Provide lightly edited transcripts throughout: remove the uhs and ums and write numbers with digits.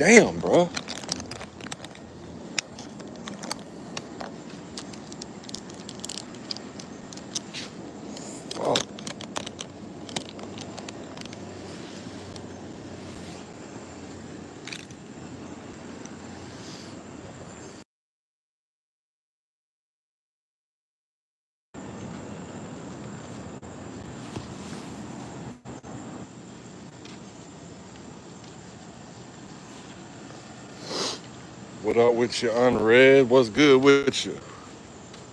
Damn, bro. Fuck. What up with you, unread? What's good with you?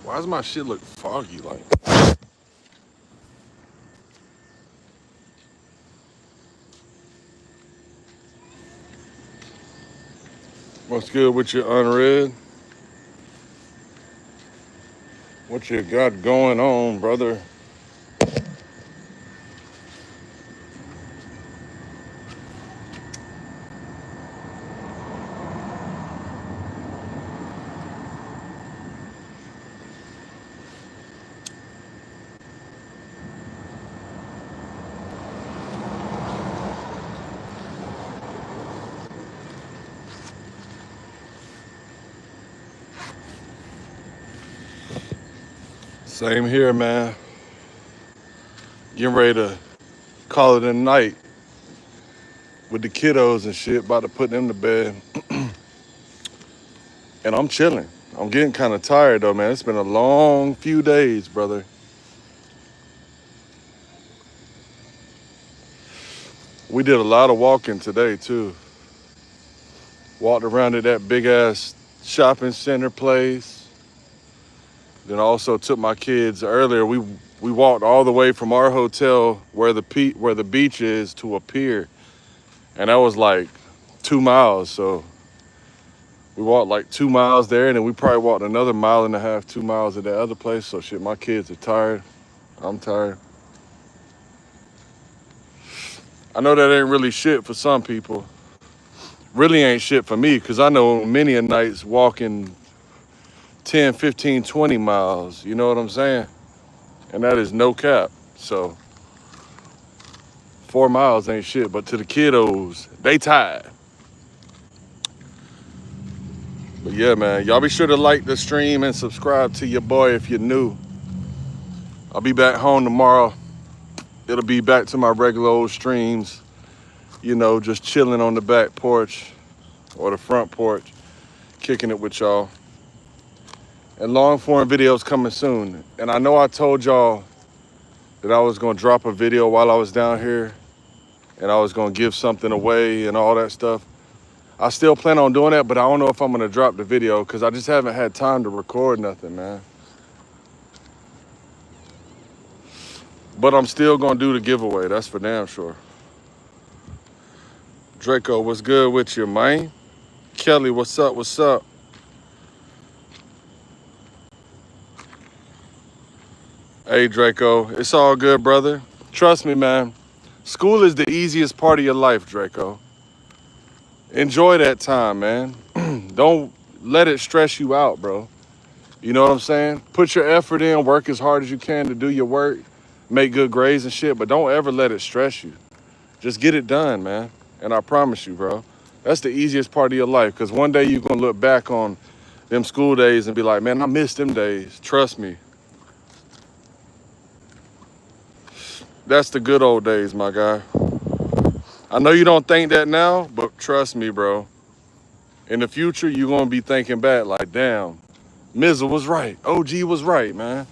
Why does my shit look foggy like? What's good with you, unread? What you got going on, brother? Same here, man. Getting ready to call it a night with the kiddos and shit, about to put them to bed. And I'm chilling. I'm getting kind of tired though, man. It's been a long few days, brother. We did a lot of walking today too. Walked around to that big ass shopping center place. Then also took my kids earlier. We walked all the way from our hotel where the beach is to a pier, and that was like 2 miles. So we walked like 2 miles there, and then we probably walked another 1.5 miles, 2 miles at that other place. So shit, my kids are tired. I'm tired. I know that ain't really shit for some people. Really ain't shit for me, because I know many a nights walking 10, 15, 20 miles. You know what I'm saying? And that is no cap. So 4 miles ain't shit, but to the kiddos, they tired. But yeah, man, y'all be sure to like the stream and subscribe to your boy if you're new. I'll be back home tomorrow. It'll be back to my regular old streams, you know, just chilling on the back porch or the front porch, kicking it with y'all. And long form videos coming soon. And I know I told y'all that I was gonna drop a video while I was down here, and I was gonna give something away and all that stuff. I still plan on doing that, but I don't know if I'm gonna drop the video because I just haven't had time to record nothing, man. But I'm still gonna do the giveaway, that's for damn sure. Draco, what's good with you, man? Kelly, what's up, what's up? Hey, Draco, it's all good, brother. Trust me, man. School is the easiest part of your life, Draco. Enjoy that time, man. Don't let it stress you out, bro. You know what I'm saying? Put your effort in, work as hard as you can to do your work, make good grades and shit, but don't ever let it stress you. Just get it done, man. And I promise you, bro, that's the easiest part of your life, because one day you're going to look back on them school days and be like, man, I missed them days. Trust me. That's the good old days, my guy. I know you don't think that now, but trust me, bro. In the future, you're going to be thinking back like, damn, Mizzle was right. OG was right, man.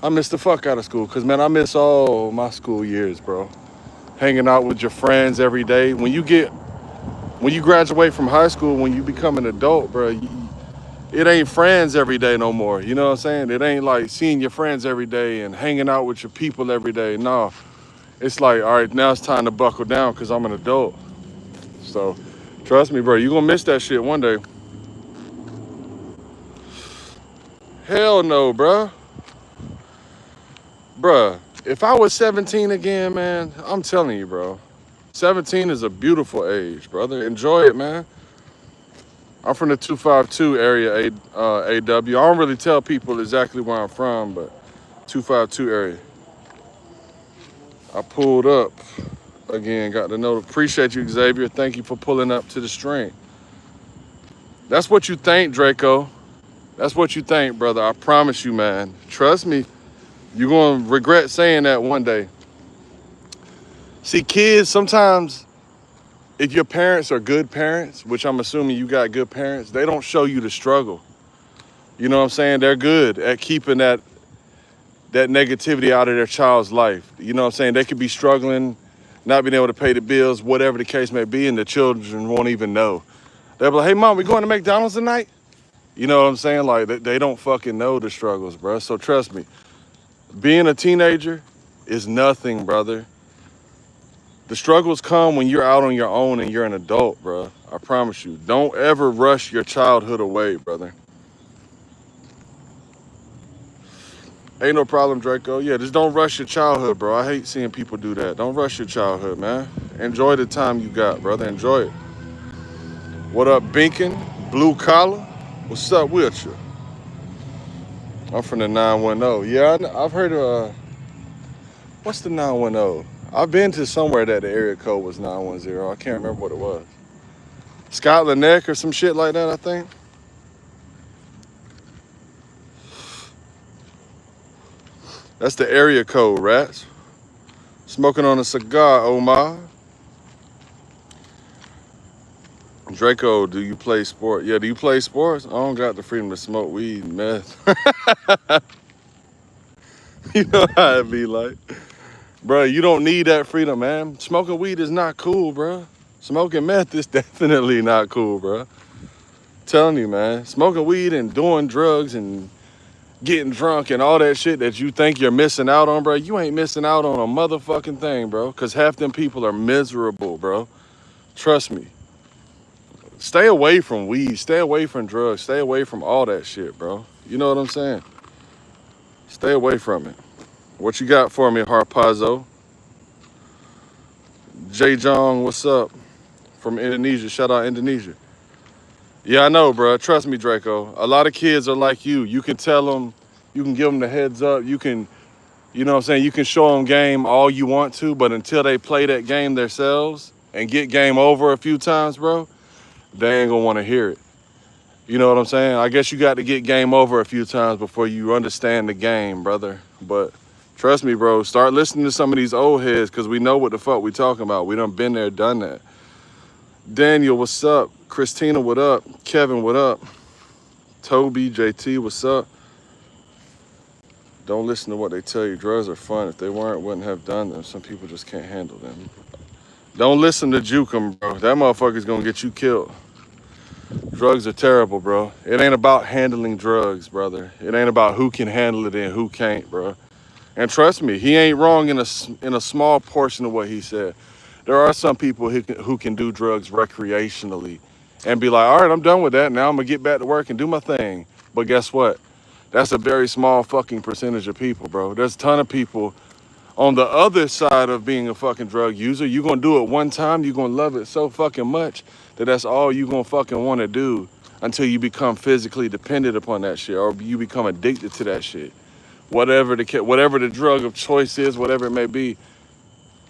I miss the fuck out of school because, man, I miss all my school years, bro. Hanging out with your friends every day. When you graduate from high school, when you become an adult, bro, it ain't friends every day no more. You know what I'm saying? It ain't like seeing your friends every day and hanging out with your people every day. No, it's like, all right, now it's time to buckle down because I'm an adult. So trust me, bro, you're going to miss that shit one day. Hell no, bro. Bruh, if I was 17 again, man, I'm telling you, bro. 17 is a beautiful age, brother. Enjoy it, man. I'm from the 252 area, AW. I don't really tell people exactly where I'm from, but 252 area. I pulled up Again, got to know. Appreciate you, Xavier. Thank you for pulling up to the stream. That's what you think, Draco. That's what you think, brother. I promise you, man. Trust me. You're going to regret saying that one day. See, kids, sometimes if your parents are good parents, which I'm assuming you got good parents, they don't show you the struggle. You know what I'm saying? They're good at keeping that negativity out of their child's life. You know what I'm saying? They could be struggling, not being able to pay the bills, whatever the case may be, and the children won't even know. They'll be like, hey, Mom, we going to McDonald's tonight? You know what I'm saying? Like, they don't fucking know the struggles, bro. So trust me, being a teenager is nothing, brother. The struggles come when you're out on your own and you're an adult, bro. I promise you. Don't ever rush your childhood away, brother. Ain't no problem, Draco. Yeah, just don't rush your childhood, bro. I hate seeing people do that. Don't rush your childhood, man. Enjoy the time you got, brother. Enjoy it. What up, Binkin? Blue Collar? What's up with you? I'm from the 910. Yeah, I've heard of, what's the 910? I've been to somewhere that the area code was 910. I can't remember what it was. Scotland Neck or some shit like that, I think. That's the area code, rats. Smoking on a cigar, Omar. Draco, do you play sport? Yeah, do you play sports? I don't got the freedom to smoke weed, meth. You know how it be like. Bro, you don't need that freedom, man. Smoking weed is not cool, bro. Smoking meth is definitely not cool, bro. Telling you, man. Smoking weed and doing drugs and getting drunk and all that shit that you think you're missing out on, bro. You ain't missing out on a motherfucking thing, bro. Because half them people are miserable, bro. Trust me. Stay away from weed. Stay away from drugs. Stay away from all that shit, bro. You know what I'm saying? Stay away from it. What you got for me, Harpazo? J. Jong, what's up? From Indonesia. Shout out Indonesia. Yeah, I know, bro. Trust me, Draco. A lot of kids are like you. You can tell them, you can give them the heads up. You can, you know what I'm saying? You can show them game all you want to, but until they play that game themselves and get game over a few times, bro, they ain't gonna want to hear it. You know what I'm saying? I guess you got to get game over a few times before you understand the game, brother. But trust me, bro, start listening to some of these old heads because we know what the fuck we talking about. We done been there, done that. Daniel, what's up? Christina, what up? Kevin, what up? Toby, JT, what's up? Don't listen to what they tell you. Drugs are fun. If they weren't, wouldn't have done them. Some people just can't handle them. Don't listen to Jukem, bro. That motherfucker's gonna get you killed. Drugs are terrible, bro. It ain't about handling drugs, brother. It ain't about who can handle it and who can't, bro. And trust me, he ain't wrong in a small portion of what he said. There are some people who can do drugs recreationally and be like, all right, I'm done with that. Now I'm gonna get back to work and do my thing. But guess what? That's a very small fucking percentage of people, bro. There's a ton of people on the other side of being a fucking drug user. You're gonna do it one time, you're gonna love it so fucking much that that's all you gonna fucking wanna do until you become physically dependent upon that shit or you become addicted to that shit. Whatever the drug of choice is, whatever it may be,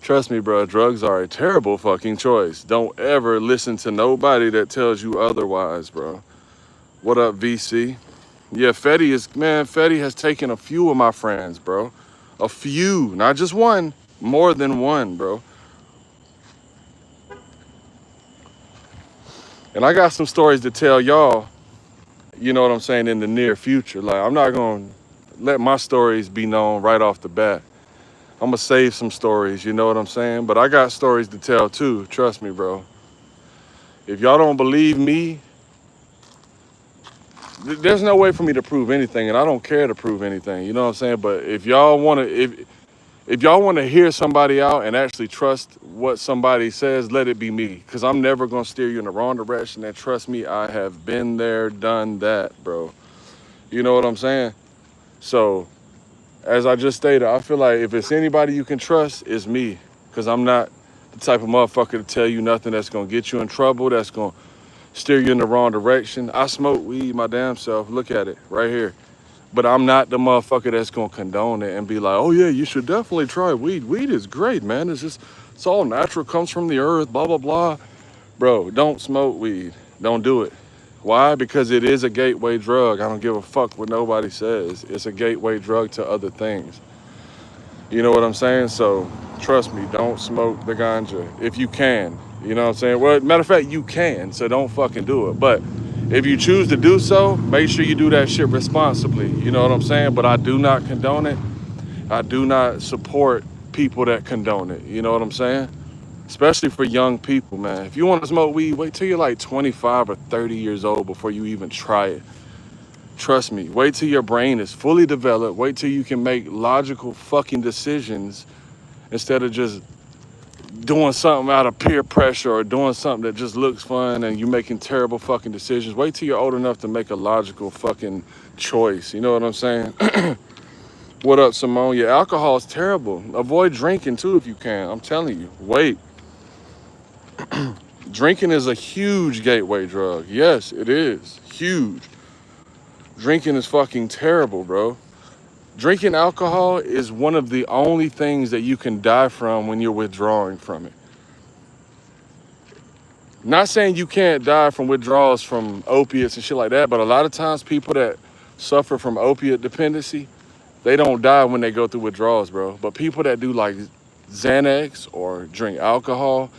trust me, bro, drugs are a terrible fucking choice. Don't ever listen to nobody that tells you otherwise, bro. What up, VC? Yeah, Fetty has taken a few of my friends, bro. A few, not just one, more than one, bro. And I got some stories to tell y'all, you know what I'm saying, in the near future. Like, I'm not gonna let my stories be known right off the bat. I'm gonna save some stories, you know what I'm saying? But I got stories to tell too, trust me, bro. If y'all don't believe me, there's no way for me to prove anything, and I don't care to prove anything, you know what I'm saying? But if y'all wanna hear somebody out and actually trust what somebody says, let it be me. Cause I'm never gonna steer you in the wrong direction, and trust me, I have been there, done that, bro. You know what I'm saying? So, as I just stated, I feel like if it's anybody you can trust, it's me. Because I'm not the type of motherfucker to tell you nothing that's going to get you in trouble, that's going to steer you in the wrong direction. I smoke weed my damn self. Look at it right here. But I'm not the motherfucker that's going to condone it and be like, oh, yeah, you should definitely try weed. Weed is great, man. It's It's all natural, comes from the earth, blah, blah, blah. Bro, don't smoke weed. Don't do it. Why? Because it is a gateway drug. I don't give a fuck what nobody says. It's a gateway drug to other things. You know what I'm saying? So trust me, don't smoke the ganja if you can. You know what I'm saying? Well, matter of fact, you can, so don't fucking do it. But if you choose to do so, make sure you do that shit responsibly. You know what I'm saying? But I do not condone it. I do not support people that condone it. You know what I'm saying? Especially for young people, man. If you want to smoke weed, wait till you're like 25 or 30 years old before you even try it. Trust me, wait till your brain is fully developed. Wait till you can make logical fucking decisions instead of just doing something out of peer pressure or doing something that just looks fun and you making terrible fucking decisions. Wait till you're old enough to make a logical fucking choice. You know what I'm saying? What up, Simone? Yeah, alcohol is terrible. Avoid drinking too if you can. I'm telling you. Wait. Drinking is a huge gateway drug. Yes, it is. Huge. Drinking is fucking terrible, bro. Drinking alcohol is one of the only things that you can die from when you're withdrawing from it. Not saying you can't die from withdrawals from opiates and shit like that, but a lot of times people that suffer from opiate dependency, they don't die when they go through withdrawals, bro. But people that do like Xanax or drink alcohol,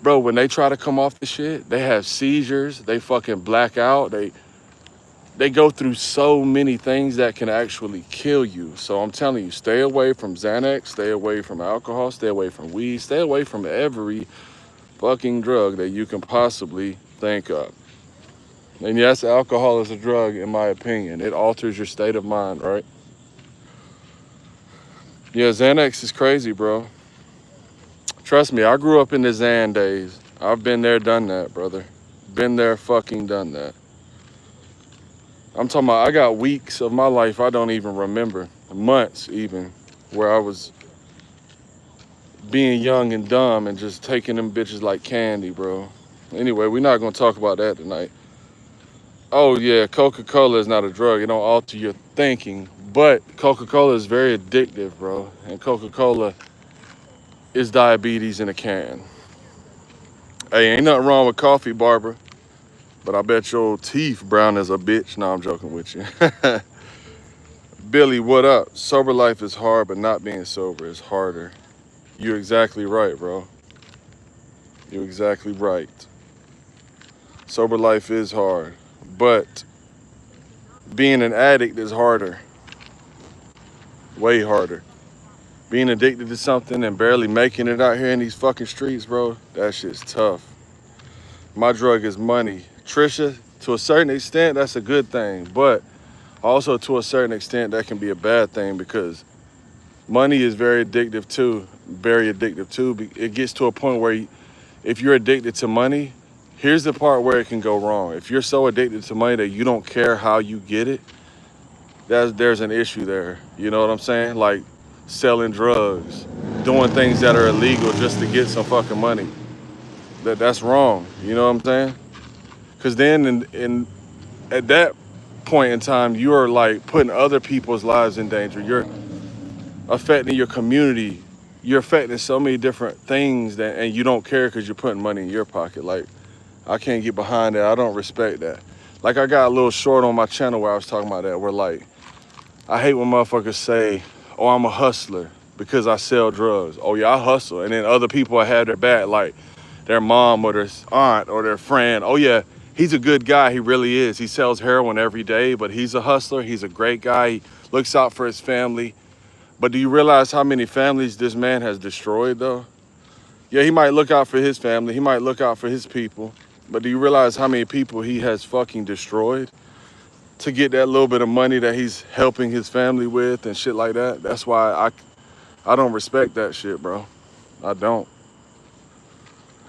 bro, when they try to come off the shit, they have seizures, they fucking black out, they go through so many things that can actually kill you. So I'm telling you, stay away from Xanax, stay away from alcohol, stay away from weed, stay away from every fucking drug that you can possibly think of. And yes, alcohol is a drug, in my opinion. It alters your state of mind, right? Yeah, Xanax is crazy, bro. Trust me, I grew up in the Xan days. I've been there, done that, brother. Been there, fucking done that. I'm talking about, I got weeks of my life I don't even remember, months even, where I was being young and dumb and just taking them bitches like candy, bro. Anyway, we're not gonna talk about that tonight. Oh yeah, Coca-Cola is not a drug. It don't alter your thinking, but Coca-Cola is very addictive, bro. And Coca-Cola is diabetes in a can. Hey, ain't nothing wrong with coffee, Barbara. But I bet your teeth brown as a bitch. No, I'm joking with you. Billy, what up? Sober life is hard, but not being sober is harder. You're exactly right, bro. You're exactly right. Sober life is hard, but being an addict is harder. Way harder. Being addicted to something and barely making it out here in these fucking streets, bro, that shit's tough. My drug is money. Trisha, to a certain extent, that's a good thing. But also to a certain extent, that can be a bad thing because money is very addictive too. Very addictive too. It gets to a point where if you're addicted to money, here's the part where it can go wrong. If you're so addicted to money that you don't care how you get it, there's an issue there. You know what I'm saying? Like selling drugs, doing things that are illegal just to get some fucking money. That's wrong. You know what I'm saying? Because then at that point in time, you're like putting other people's lives in danger. You're affecting your community. You're affecting so many different things and you don't care because you're putting money in your pocket. Like, I can't get behind that. I don't respect that. Like, I got a little short on my channel where I was talking about that, where like, I hate when motherfuckers say, oh, I'm a hustler because I sell drugs. Oh yeah, I hustle. And then other people have their back, like their mom or their aunt or their friend. Oh yeah, he's a good guy, he really is. He sells heroin every day, but he's a hustler, he's a great guy, he looks out for his family. But do you realize how many families this man has destroyed though? Yeah, he might look out for his family, he might look out for his people, but do you realize how many people he has fucking destroyed to get that little bit of money that he's helping his family with and shit like that? That's why I don't respect that shit, bro. I don't.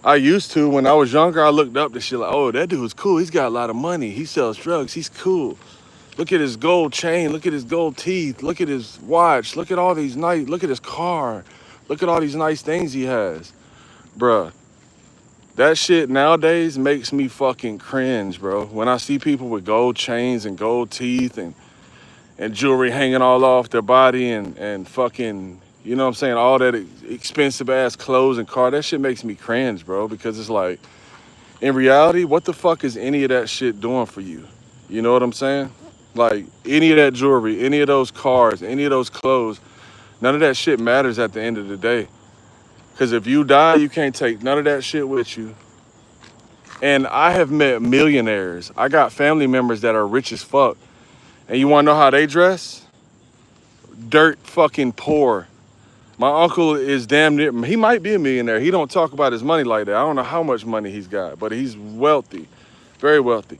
I used to. When I was younger, I looked up to shit like, oh, that dude's cool. He's got a lot of money. He sells drugs. He's cool. Look at his gold chain. Look at his gold teeth. Look at his watch. Look at all these nice, look at his car. Look at all these nice things he has. Bruh, that shit nowadays makes me fucking cringe, bro. When I see people with gold chains and gold teeth and jewelry hanging all off their body and fucking You know what I'm saying? All that expensive ass clothes and car, that shit makes me cringe, bro, because it's like, in reality, what the fuck is any of that shit doing for you? You know what I'm saying? Like, any of that jewelry, any of those cars, any of those clothes, none of that shit matters at the end of the day. Because if you die, you can't take none of that shit with you. And I have met millionaires. I got family members that are rich as fuck. And you want to know how they dress? Dirt fucking poor. My uncle is damn near, he might be a millionaire. He don't talk about his money like that. I don't know how much money he's got, but he's wealthy, very wealthy.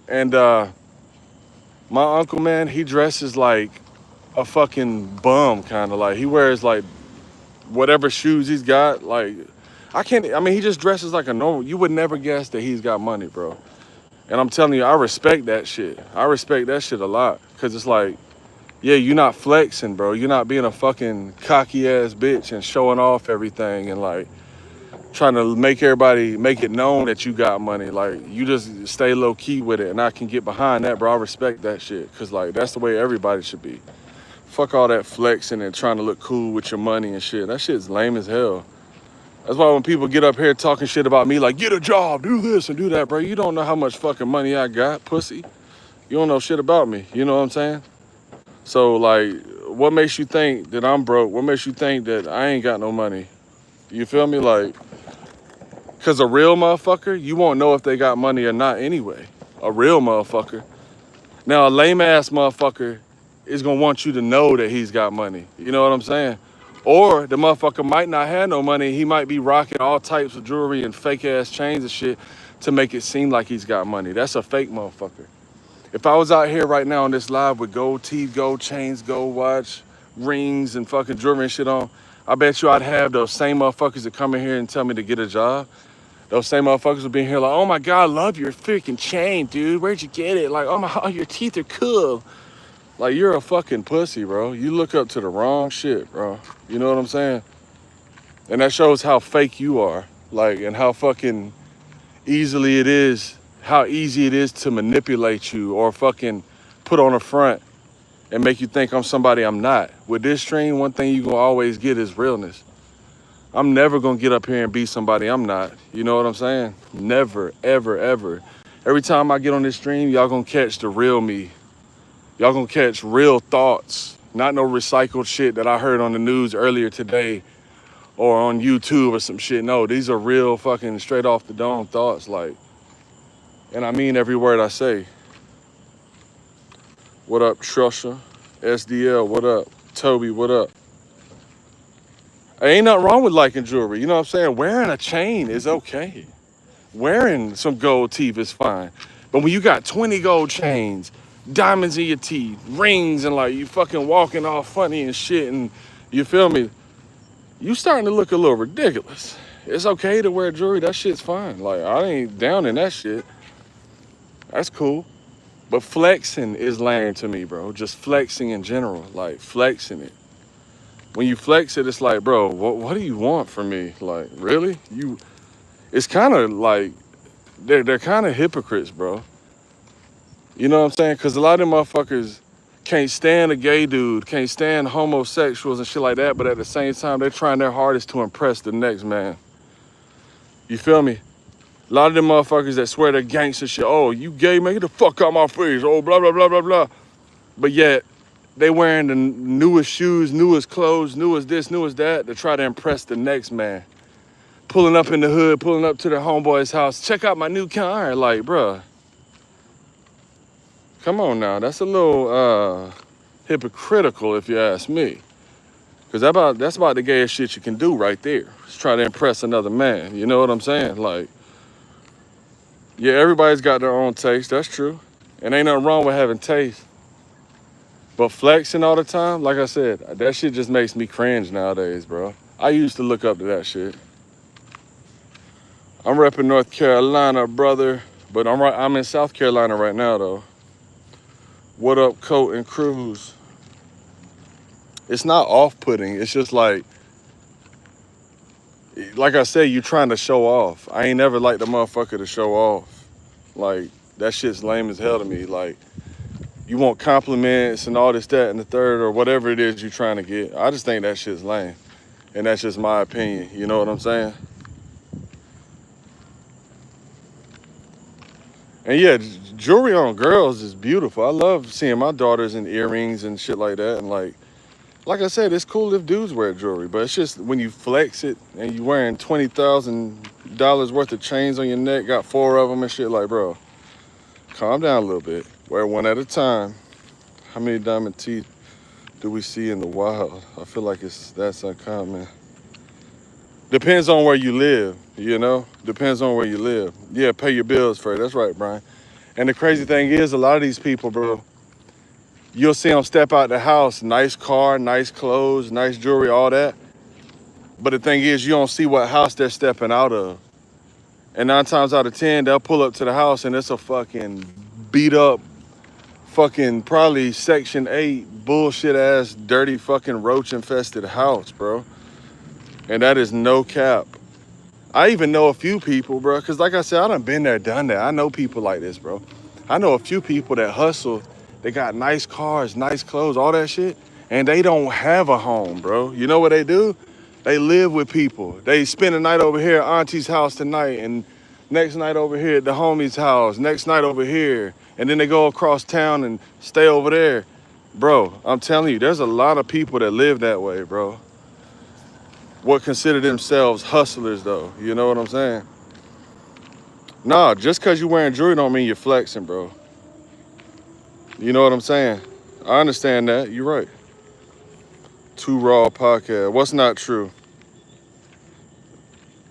And my uncle, man, he dresses like a fucking bum, kind of like. He wears like whatever shoes he's got. Like, I mean, he just dresses like a normal, you would never guess that he's got money, bro. And I'm telling you, I respect that shit. I respect that shit a lot. Cause it's like, yeah, you're not flexing, bro. You're not being a fucking cocky ass bitch and showing off everything and like trying to make everybody make it known that you got money. Like, you just stay low key with it. And I can get behind that, bro. I respect that shit. Cause like, that's the way everybody should be. Fuck all that flexing and trying to look cool with your money and shit. That shit's lame as hell. That's why when people get up here talking shit about me, like, get a job, do this and do that, bro. You don't know how much fucking money I got, pussy. You don't know shit about me. You know what I'm saying? So, like, what makes you think that I'm broke? What makes you think that I ain't got no money? You feel me? Like, because a real motherfucker, you won't know if they got money or not anyway. A real motherfucker. Now, a lame-ass motherfucker is going to want you to know that he's got money. You know what I'm saying? Or the motherfucker might not have no money. He might be rocking all types of jewelry and fake-ass chains and shit to make it seem like he's got money. That's a fake motherfucker. If I was out here right now on this live with gold teeth, gold chains, gold watch, rings, and fucking jewelry and shit on, I bet you I'd have those same motherfuckers that come in here and tell me to get a job. Those same motherfuckers would be in here like, oh my God, I love your freaking chain, dude. Where'd you get it? Like, oh my God, your teeth are cool. Like, you're a fucking pussy, bro. You look up to the wrong shit, bro. You know what I'm saying? And that shows how fake you are. Like, and how fucking easily it is, how easy it is to manipulate you or fucking put on a front and make you think I'm somebody I'm not. With this stream, one thing you gonna always get is realness. I'm never gonna get up here and be somebody I'm not. You know what I'm saying? Never, ever, ever. Every time I get on this stream, y'all gonna catch the real me. Y'all gonna catch real thoughts, not no recycled shit that I heard on the news earlier today or on YouTube or some shit. No, these are real fucking straight off the dome thoughts, like, and I mean every word I say. What up, Trusha? SDL, what up? Toby, what up? Ain't nothing wrong with liking jewelry, you know what I'm saying? Wearing a chain is okay. Wearing some gold teeth is fine. But when you got 20 gold chains, diamonds in your teeth, rings, and like you fucking walking all funny and shit, and you feel me? You starting to look a little ridiculous. It's okay to wear jewelry, that shit's fine. Like, I ain't down in that shit. That's cool. But flexing is lame to me, bro. Just flexing in general, like flexing it. When you flex it, it's like, bro, what do you want from me? Like, really? It's kind of like, they're kind of hypocrites, bro. You know what I'm saying? Because a lot of them motherfuckers can't stand a gay dude, can't stand homosexuals and shit like that, but at the same time, they're trying their hardest to impress the next man. You feel me? A lot of them motherfuckers that swear they're gangster shit, oh, you gay, man, get the fuck out my face, oh, blah, blah, blah, blah, blah. But yet, they wearing the newest shoes, newest clothes, newest this, newest that, to try to impress the next man. Pulling up in the hood, pulling up to their homeboy's house, check out my new car. Like, bruh, come on now, that's a little hypocritical if you ask me. Because that's about the gayest shit you can do right there. Just try to impress another man, you know what I'm saying? Like, yeah, everybody's got their own taste, that's true. And ain't nothing wrong with having taste. But flexing all the time, like I said, that shit just makes me cringe nowadays, bro. I used to look up to that shit. I'm repping North Carolina, brother. But I'm in South Carolina right now, though. What up, Coat and Cruz? It's not off-putting. It's just like I said, you trying to show off. I ain't never liked the motherfucker to show off. Like, that shit's lame as hell to me. Like, You want compliments and all this, that, and the third, or whatever it is you're trying to get. I just think that shit's lame. And that's just my opinion. You know what I'm saying? And yeah, jewelry on girls is beautiful. I love seeing my daughters in earrings and shit like that. And like I said, it's cool if dudes wear jewelry, but it's just when you flex it and you wearing $20,000 worth of chains on your neck, got 4 of them and shit, like, bro, calm down a little bit. Wear one at a time. How many diamond teeth do we see in the wild? I feel like that's uncommon. Depends on where you live, you know? Depends on where you live. Yeah, pay your bills first. That's right, Brian. And the crazy thing is, a lot of these people, bro, you'll see them step out the house, nice car, nice clothes, nice jewelry, all that. But the thing is, you don't see what house they're stepping out of. And 9 times out of 10, they'll pull up to the house and it's a fucking beat up, fucking probably Section 8 bullshit ass, dirty fucking roach infested house, bro. And that is no cap. I even know a few people, bro, because like I said, I done been there, done that. I know people like this, bro. I know a few people that hustle. They got nice cars, nice clothes, all that shit, and they don't have a home, bro. You know what they do? They live with people. They spend the night over here at auntie's house tonight, and next night over here at the homie's house, next night over here, and then they go across town and stay over there. Bro, I'm telling you, there's a lot of people that live that way, bro. What consider themselves hustlers, though. You know what I'm saying? Nah, just because you're wearing jewelry don't mean you're flexing, bro. You know what I'm saying? I understand that. You're right. Too Raw podcast. What's not true?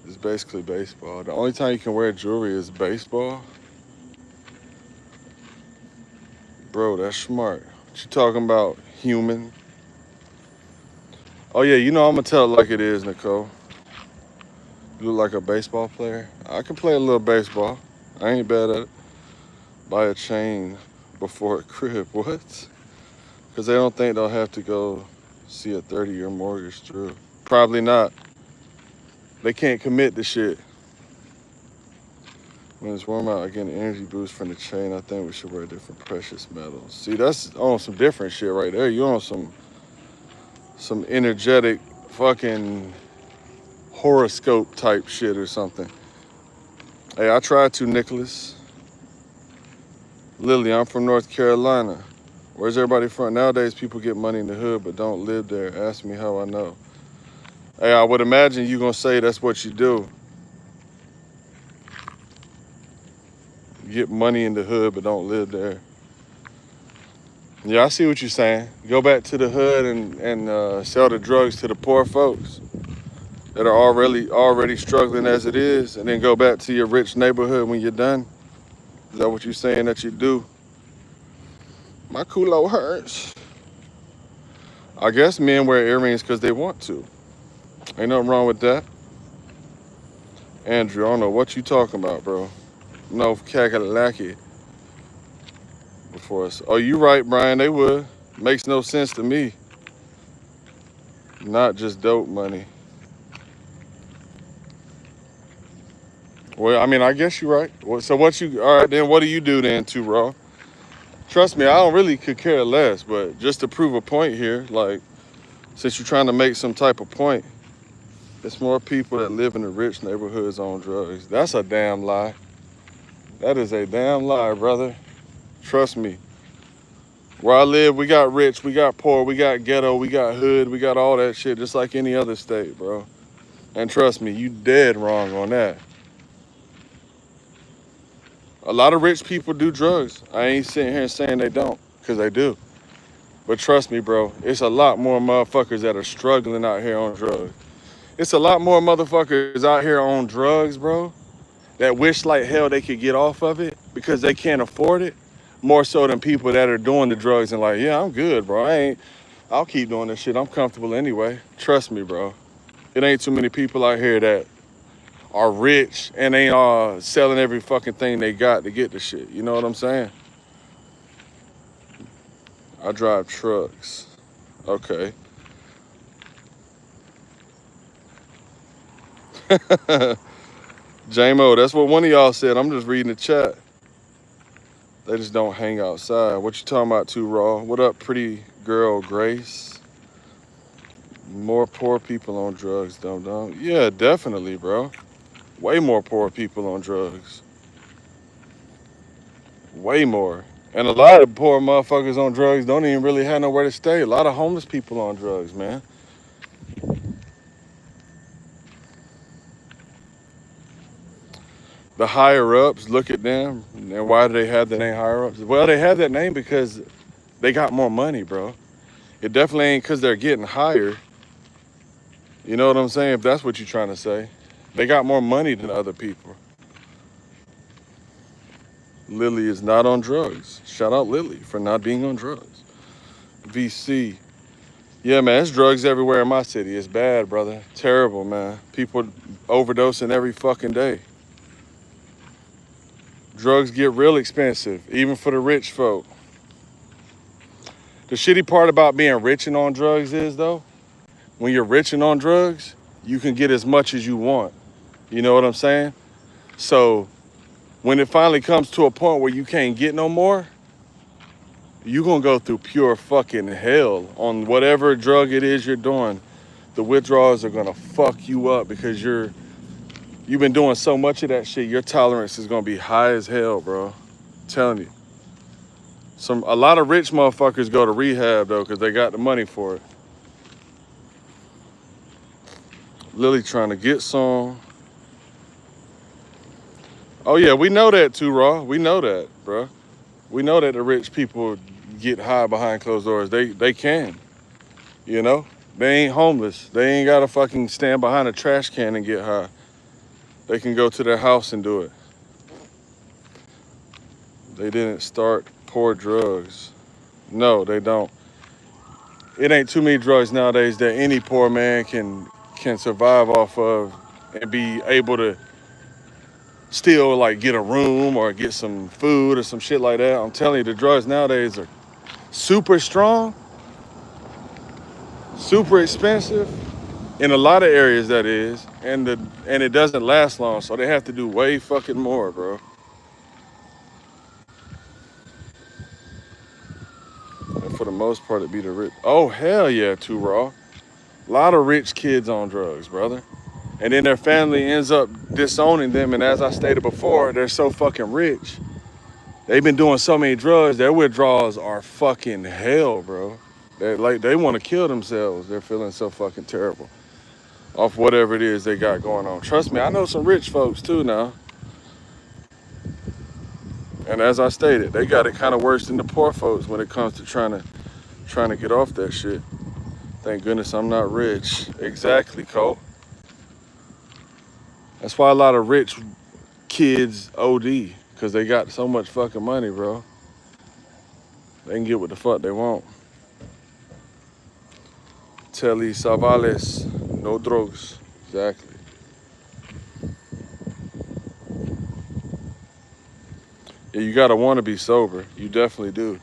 It's basically baseball. The only time you can wear jewelry is baseball. Bro, that's smart. What you talking about, human? Oh, yeah, you know I'm going to tell it like it is, Nicole. You look like a baseball player. I can play a little baseball. I ain't bad at it. Buy a chain before a crib. What? Because they don't think they'll have to go see a 30-year mortgage through. Probably not. They can't commit to shit. When it's warm out, I get an energy boost from the chain. I think we should wear different precious metals. See, that's on some different shit right there. You on some energetic fucking horoscope type shit or something. Hey, I tried to, Nicholas. Lily, I'm from North Carolina. Where's everybody from? Nowadays, people get money in the hood but don't live there. Ask me how I know. Hey, I would imagine you gonna say that's what you do. You get money in the hood but don't live there. Yeah, I see what you're saying. Go back to the hood and sell the drugs to the poor folks that are already struggling as it is, and then go back to your rich neighborhood when you're done. Is that what you're saying that you do? My culo hurts. I guess men wear earrings because they want to. Ain't nothing wrong with that. Andrew, I don't know what you talking about, bro. No cackalacky before us. Oh, you right, Brian. They would. Makes no sense to me. Not just dope money. Well, I mean, I guess you're right. So all right, then what do you do then, too, Raw? Trust me, I don't really could care less, but just to prove a point here, like, since you're trying to make some type of point, it's more people that live in the rich neighborhoods on drugs. That's a damn lie. That is a damn lie, brother. Trust me. Where I live, we got rich, we got poor, we got ghetto, we got hood, we got all that shit, just like any other state, bro. And trust me, you dead wrong on that. A lot of rich people do drugs. I ain't sitting here saying they don't, because they do. But trust me, bro, it's a lot more motherfuckers that are struggling out here on drugs. It's a lot more motherfuckers out here on drugs, bro, that wish like hell they could get off of it because they can't afford it, more so than people that are doing the drugs and like, yeah, I'm good, bro. I'll keep doing this shit. I'm comfortable anyway. Trust me, bro. It ain't too many people out here that are rich and ain't selling every fucking thing they got to get the shit. You know what I'm saying? I drive trucks. Okay. J-Mo, that's what one of y'all said. I'm just reading the chat. They just don't hang outside. What you talking about too, Raw? What up, pretty girl Grace? More poor people on drugs, dum-dum. Yeah, definitely, bro. Way more poor people on drugs. Way more. And a lot of poor motherfuckers on drugs don't even really have nowhere to stay. A lot of homeless people on drugs, man. The higher ups, look at them. And why do they have the name higher ups? Well, they have that name because they got more money, bro. It definitely ain't because they're getting higher. You know what I'm saying? If that's what you're trying to say. They got more money than other people. Lily is not on drugs. Shout out Lily for not being on drugs. VC. Yeah, man, it's drugs everywhere in my city. It's bad, brother. Terrible, man. People overdosing every fucking day. Drugs get real expensive, even for the rich folk. The shitty part about being rich and on drugs is, though, when you're rich and on drugs, you can get as much as you want. You know what I'm saying? So when it finally comes to a point where you can't get no more, you're going to go through pure fucking hell on whatever drug it is you're doing. The withdrawals are going to fuck you up because you've been doing so much of that shit. Your tolerance is going to be high as hell, bro. I'm telling you. A lot of rich motherfuckers go to rehab, though, because they got the money for it. Lily trying to get some. Oh, yeah, we know that too, Raw. We know that, bro. We know that the rich people get high behind closed doors. They can, you know? They ain't homeless. They ain't got to fucking stand behind a trash can and get high. They can go to their house and do it. They didn't start poor drugs. No, they don't. It ain't too many drugs nowadays that any poor man can survive off of and be able to still like get a room or get some food or some shit like that. I'm telling you, the drugs nowadays are super strong, super expensive in a lot of areas, that is, and it doesn't last long, so they have to do way fucking more, bro. And for the most part, it be the rich. Oh hell yeah, too, Raw. A lot of rich kids on drugs, brother. And then their family ends up disowning them. And as I stated before, they're so fucking rich. They've been doing so many drugs, their withdrawals are fucking hell, bro. They want to kill themselves. They're feeling so fucking terrible off whatever it is they got going on. Trust me, I know some rich folks too now. And as I stated, they got it kind of worse than the poor folks when it comes to trying to get off that shit. Thank goodness I'm not rich. Exactly, Cole. That's why a lot of rich kids OD, because they got so much fucking money, bro. They can get what the fuck they want. Telly Savales, no drugs. Exactly. Yeah, you gotta want to be sober. You definitely do.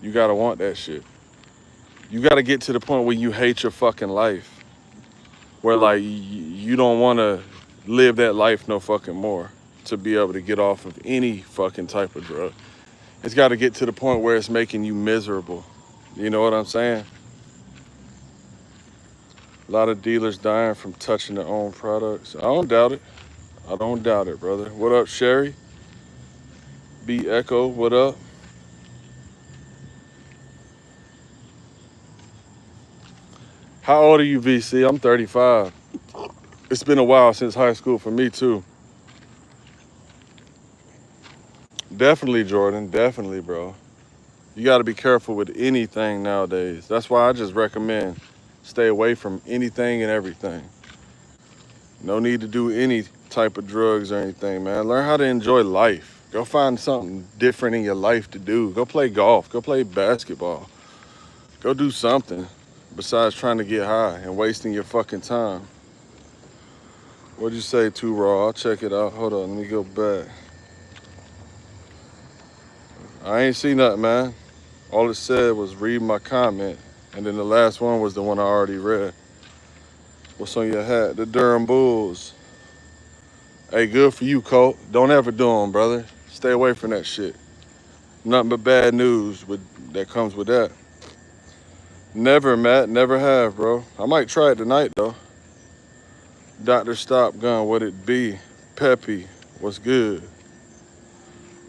You gotta want that shit. You gotta get to the point where you hate your fucking life. Where like you don't want to live that life no fucking more to be able to get off of any fucking type of drug. It's got to get to the point where it's making you miserable. You know what I'm saying? A lot of dealers dying from touching their own products. I don't doubt it. I don't doubt it, brother. What up, Sherry? B Echo, what up? How old are you, VC? I'm 35. It's been a while since high school for me, too. Definitely, Jordan. Definitely, bro. You got to be careful with anything nowadays. That's why I just recommend stay away from anything and everything. No need to do any type of drugs or anything, man. Learn how to enjoy life. Go find something different in your life to do. Go play golf. Go play basketball. Go do something besides trying to get high and wasting your fucking time. What'd you say, Too Raw? I'll check it out. Hold on, let me go back. I ain't see nothing, man. All it said was read my comment, and then the last one was the one I already read. What's on your hat? The Durham Bulls. Hey, good for you, Colt. Don't ever do them, brother. Stay away from that shit. Nothing but bad news that comes with that. Never, Matt. Never have, bro. I might try it tonight, though. Dr. Stop Gun, what it be? Peppy, what's good?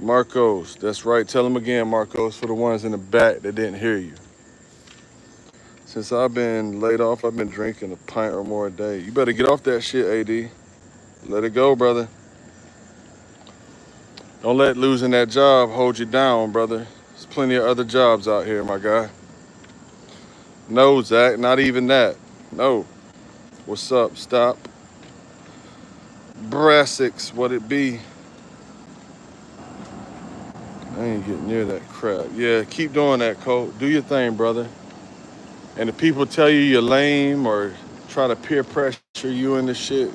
Marcos, that's right. Tell him again, Marcos, for the ones in the back that didn't hear you. Since I've been laid off, I've been drinking a pint or more a day. You better get off that shit, AD. Let it go, brother. Don't let losing that job hold you down, brother. There's plenty of other jobs out here, my guy. No, Zach, not even that. No. What's up? Stop. Brassix, what it be? I ain't getting near that crap. Yeah, keep doing that, Colt. Do your thing, brother. And if people tell you you're lame or try to peer pressure you into shit,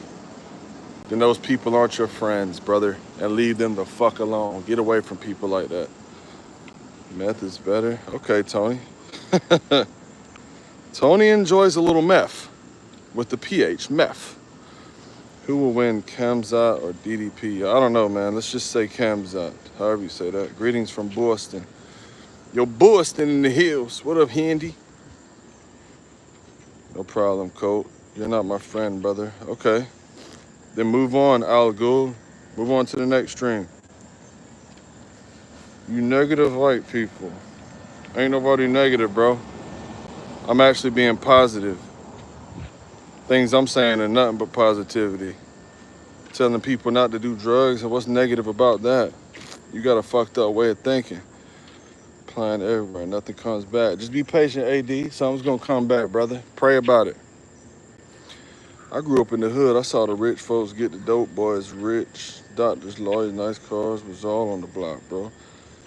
then those people aren't your friends, brother. And leave them the fuck alone. Get away from people like that. Meth is better. Okay, Tony. Tony enjoys a little meth with the PH, meth. Who will win, Kamzat or DDP? I don't know, man. Let's just say Kamzat, however you say that. Greetings from Boston. Yo, Boston in the hills. What up, Handy? No problem, Colt. You're not my friend, brother. Okay. Then move on, Al Ghul. Move on to the next stream. You negative white people. Ain't nobody negative, bro. I'm actually being positive. Things I'm saying are nothing but positivity. Telling people not to do drugs, and what's negative about that? You got a fucked up way of thinking. Applying everywhere, nothing comes back. Just be patient, AD. Something's gonna come back, brother. Pray about it. I grew up in the hood. I saw the rich folks get the dope boys rich. Doctors, lawyers, nice cars was all on the block, bro.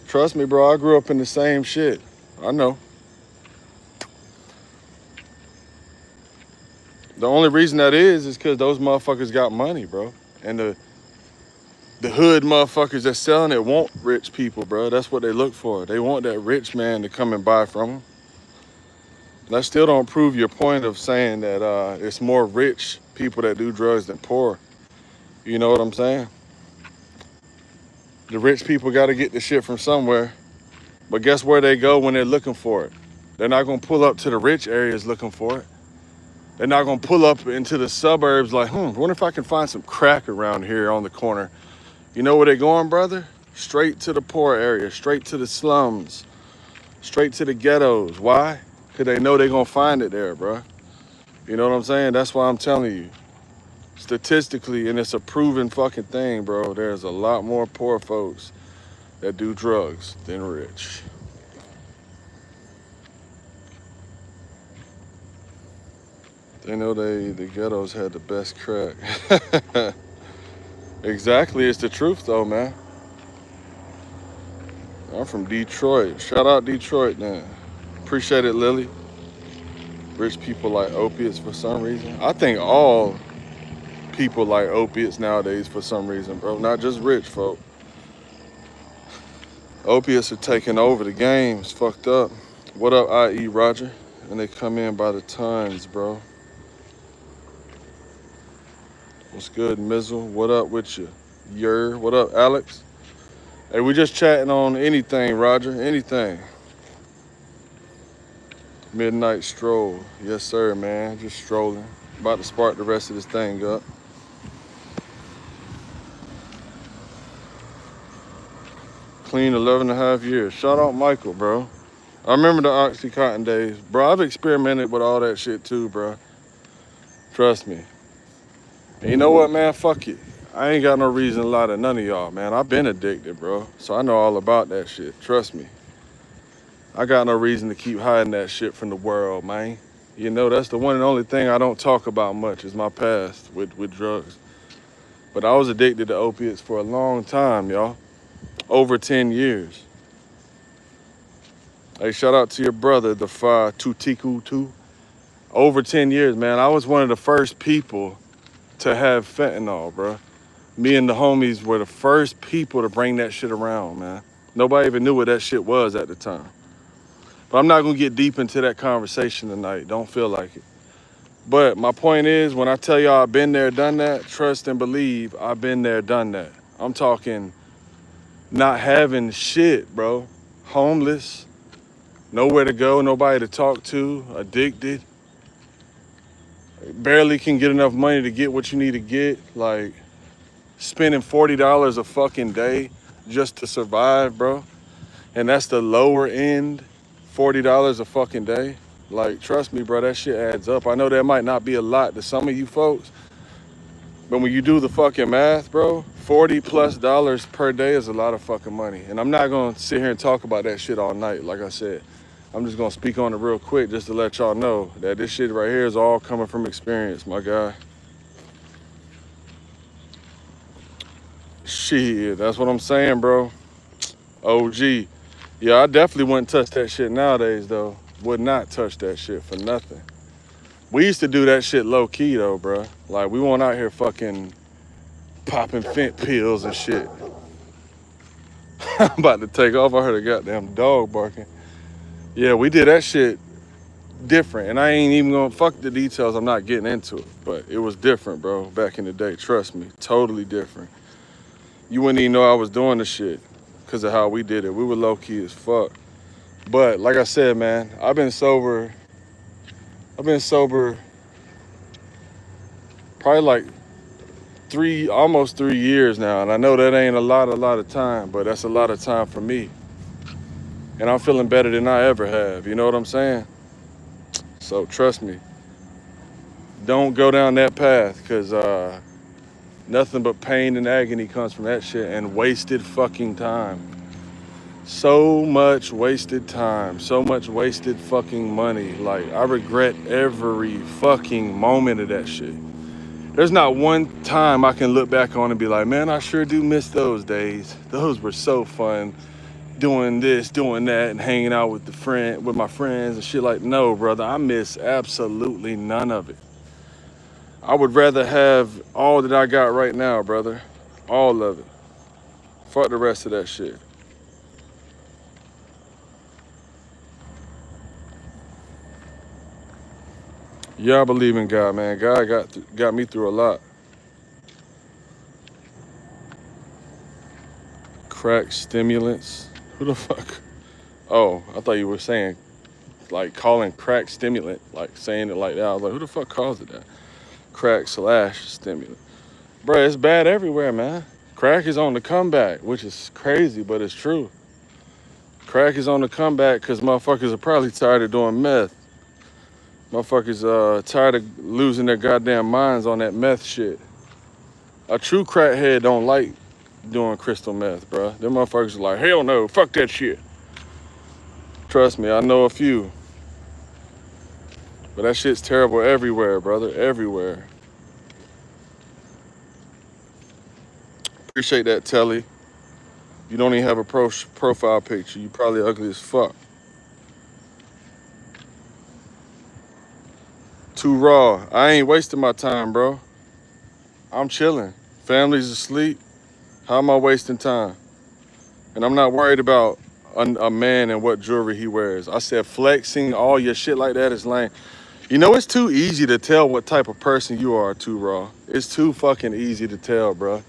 Trust me, bro. I grew up in the same shit. I know. The only reason that is because those motherfuckers got money, bro. And the hood motherfuckers that's selling it want rich people, bro. That's what they look for. They want that rich man to come and buy from them. That still don't prove your point of saying that it's more rich people that do drugs than poor. You know what I'm saying? The rich people got to get the shit from somewhere. But guess where they go when they're looking for it? They're not going to pull up to the rich areas looking for it. They're not going to pull up into the suburbs like, wonder if I can find some crack around here on the corner. You know where they're going, brother? Straight to the poor area, straight to the slums, straight to the ghettos. Why? Because they know they're going to find it there, bro. You know what I'm saying? That's why I'm telling you. Statistically, and it's a proven fucking thing, bro, there's a lot more poor folks that do drugs than rich. They know the ghettos had the best crack. Exactly, it's the truth though, man. I'm from Detroit. Shout out Detroit, man. Appreciate it, Lily. Rich people like opiates for some reason. I think all people like opiates nowadays for some reason, bro. Not just rich folk. Opiates are taking over the game. It's fucked up. What up, IE Roger? And they come in by the tons, bro. What's good, Mizzle? What up with you? What up, Alex? Hey, we just chatting on anything, Roger. Anything. Midnight stroll. Yes, sir, man. Just strolling. About to spark the rest of this thing up. Clean 11 and a half years. Shout out Michael, bro. I remember the Oxycontin days. Bro, I've experimented with all that shit too, bro. Trust me. And you know what, man? Fuck it. I ain't got no reason to lie to none of y'all, man. I've been addicted, bro. So I know all about that shit. Trust me. I got no reason to keep hiding that shit from the world, man. You know, that's the one and only thing I don't talk about much is my past with drugs. But I was addicted to opiates for a long time, y'all. Over 10 years. Hey, shout out to your brother, the Fa Tutiku too. Over 10 years, man. I was one of the first people to have fentanyl, bro. Me and the homies were the first people to bring that shit around, man. Nobody even knew what that shit was at the time. But I'm not gonna get deep into that conversation tonight. Don't feel like it. But my point is, when I tell y'all I've been there, done that, trust and believe I've been there, done that. I'm talking not having shit, bro. homeless, nowhere to go, nobody to talk to, addicted, barely can get enough money to get what you need to get, like spending $40 a fucking day just to survive, bro. And that's the lower end, $40 a fucking day. Like, trust me, bro, that shit adds up. I know that might not be a lot to some of you folks, but when you do the fucking math, bro, $40+ per day is a lot of fucking money. And I'm not gonna sit here and talk about that shit all night, like I said. I'm just gonna speak on it real quick just to let y'all know that this shit right here is all coming from experience, my guy. Shit, that's what I'm saying, bro. OG. Yeah, I definitely wouldn't touch that shit nowadays, though. Would not touch that shit for nothing. We used to do that shit low key, though, bro. Like, we weren't out here fucking popping fent pills and shit. I'm about to take off. I heard a goddamn dog barking. Yeah, we did that shit different. And I ain't even gonna fuck the details. I'm not getting into it. But it was different, bro, back in the day. Trust me. Totally different. You wouldn't even know I was doing the shit because of how we did it. We were low key as fuck. But like I said, man, I've been sober probably like almost 3 years now. And I know that ain't a lot of time, but that's a lot of time for me. And I'm feeling better than I ever have. You know what I'm saying? So trust me, don't go down that path, because nothing but pain and agony comes from that shit, and wasted fucking time. So much wasted time, so much wasted fucking money. Like, I regret every fucking moment of that shit. There's not one time I can look back on and be like, man, I sure do miss those days. Those were so fun, doing this, doing that, and hanging out with my friends and shit. Like, no, brother, I miss absolutely none of it. I would rather have all that I got right now, brother. All of it. Fuck the rest of that shit. Yeah, I believe in God, man. God got me through a lot. Crack stimulants. Who the fuck? Oh, I thought you were saying, like, calling crack stimulant, like saying it like that. I was like, who the fuck calls it that? Crack/stimulant. Bruh, it's bad everywhere, man. Crack is on the comeback, which is crazy, but it's true. Crack is on the comeback because motherfuckers are probably tired of doing meth. Motherfuckers tired of losing their goddamn minds on that meth shit. A true crackhead don't like doing crystal meth, bro. Them motherfuckers are like, hell no, fuck that shit. Trust me, I know a few. But that shit's terrible everywhere, brother, everywhere. Appreciate that, Telly. You don't even have a profile picture. You probably ugly as fuck. Too raw. I ain't wasting my time, bro. I'm chilling. Family's asleep. How am I wasting time? And I'm not worried about a man and what jewelry he wears. I said flexing, all your shit like that is lame. You know, it's too easy to tell what type of person you are, too raw. It's too fucking easy to tell, bro.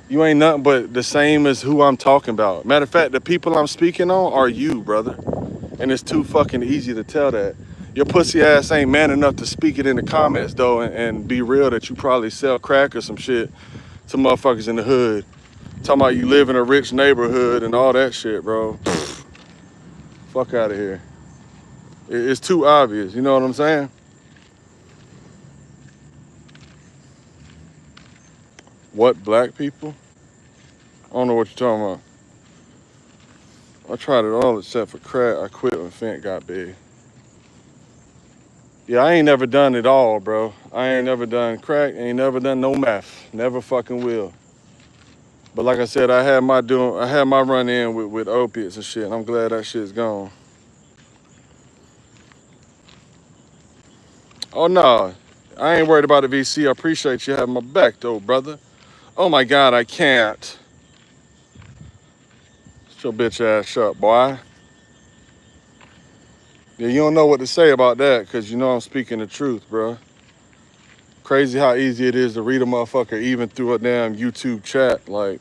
You ain't nothing but the same as who I'm talking about. Matter of fact, the people I'm speaking on are you, brother. And it's too fucking easy to tell that. Your pussy ass ain't man enough to speak it in the comments, though, and be real that you probably sell crack or some shit to motherfuckers in the hood. Talking about you live in a rich neighborhood and all that shit, bro. Fuck out of here. It's too obvious, you know what I'm saying? What, black people? I don't know what you're talking about. I tried it all except for crack. I quit when Fent got big. Yeah, I ain't never done it all, bro. I ain't never done crack, ain't never done no meth. Never fucking will. But like I said, I had my run in with opiates and shit, and I'm glad that shit's gone. Oh no, I ain't worried about the VC. I appreciate you having my back though, brother. Oh my God, I can't. Shut your bitch ass up, boy. Yeah, you don't know what to say about that, because you know I'm speaking the truth, bro. Crazy how easy it is to read a motherfucker even through a damn YouTube chat, like,